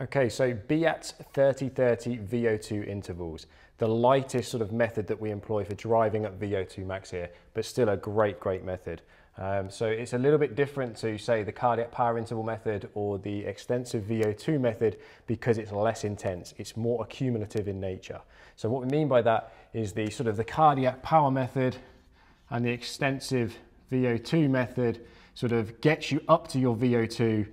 Okay, so Billat's 30-30 VO2 intervals, the lightest sort of method that we employ for driving up VO2 max here, but still a great method. So it's a little bit different to, say, the cardiac power interval method or the extensive VO2 method because it's less intense. It's more accumulative in nature. So what we mean by that is the sort of the cardiac power method and the extensive VO2 method sort of gets you up to your VO2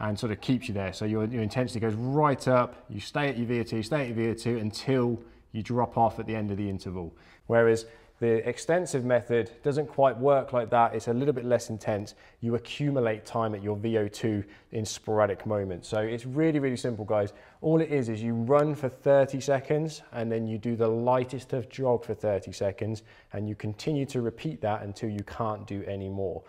and sort of keeps you there. So your intensity goes right up, you stay at your VO2 until you drop off at the end of the interval. Whereas the extensive method doesn't quite work like that. It's a little bit less intense. You accumulate time at your VO2 in sporadic moments. So it's really simple, guys. All it is you run for 30 seconds and then you do the lightest of jog for 30 seconds and you continue to repeat that until you can't do any more.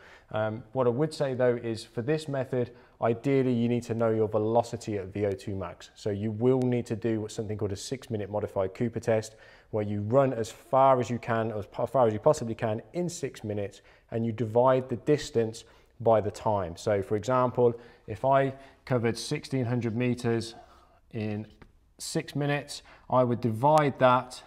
What I would say though is for this method, ideally you need to know your velocity at VO2 max. So you will need to do something called a 6-minute modified Cooper test, where you run as far as you can, as far as you possibly can in 6 minutes, and you divide the distance by the time. So for example, if I covered 1600 meters in 6 minutes, I would divide that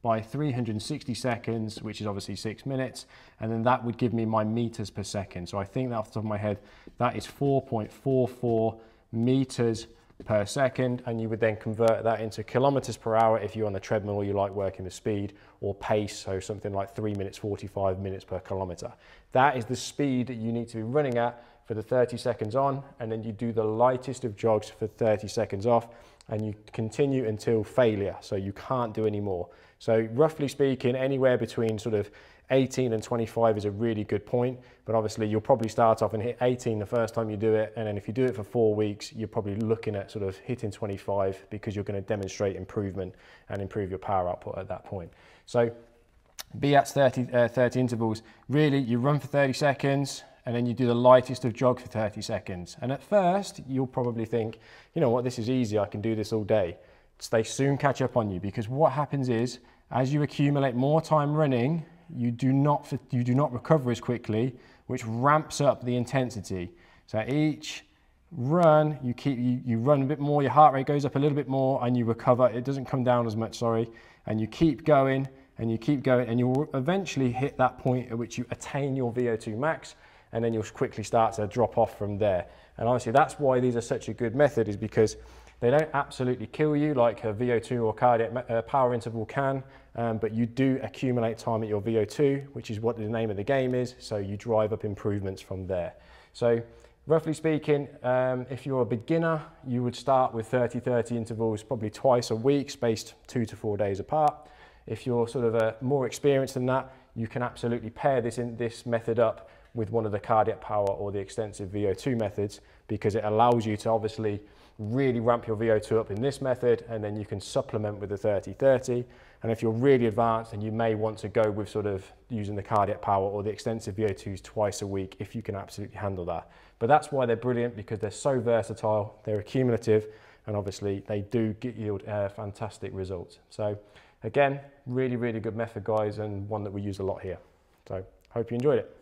by 360 seconds, which is obviously 6 minutes, and then that would give me my meters per second. So I think that off the top of my head, that is 4.44 meters per second, and you would then convert that into kilometers per hour if you're on the treadmill or you like working the speed, or pace, so something like 3 minutes 45 minutes per kilometer. That is the speed that you need to be running at for the 30 seconds on, and then you do the lightest of jogs for 30 seconds off, and you continue until failure, so you can't do any more. So roughly speaking, anywhere between sort of 18 and 25 is a really good point, but obviously you'll probably start off and hit 18 the first time you do it, and then if you do it for 4 weeks, you're probably looking at sort of hitting 25 because you're going to demonstrate improvement and improve your power output at that point. So Billat's 30 intervals, really you run for 30 seconds and then you do the lightest of jog for 30 seconds. And at first you'll probably think, you know what, this is easy, I can do this all day. They soon catch up on you, because what happens is as you accumulate more time running, you do not recover as quickly, which ramps up the intensity. So each run, you run a bit more, your heart rate goes up a little bit more, and you recover. It doesn't come down as much, sorry. And you keep going, and you keep going, and you'll eventually hit that point at which you attain your VO2 max, and then you'll quickly start to drop off from there. And obviously that's why these are such a good method, is because they don't absolutely kill you like a VO2 or cardiac power interval can, but you do accumulate time at your VO2, which is what the name of the game is, so you drive up improvements from there. So roughly speaking, if you're a beginner, you would start with 30-30 intervals, probably twice a week, spaced 2 to 4 days apart. If you're sort of more experienced than that, you can absolutely pair this method up with one of the cardiac power or the extensive VO2 methods, because it allows you to obviously really ramp your VO2 up in this method, and then you can supplement with the 30-30. And if you're really advanced, then you may want to go with sort of using the cardiac power or the extensive VO2s twice a week if you can absolutely handle that. But that's why they're brilliant, because they're so versatile, they're accumulative, and obviously they do yield fantastic results. So again, really good method, guys, and one that we use a lot here. So hope you enjoyed it.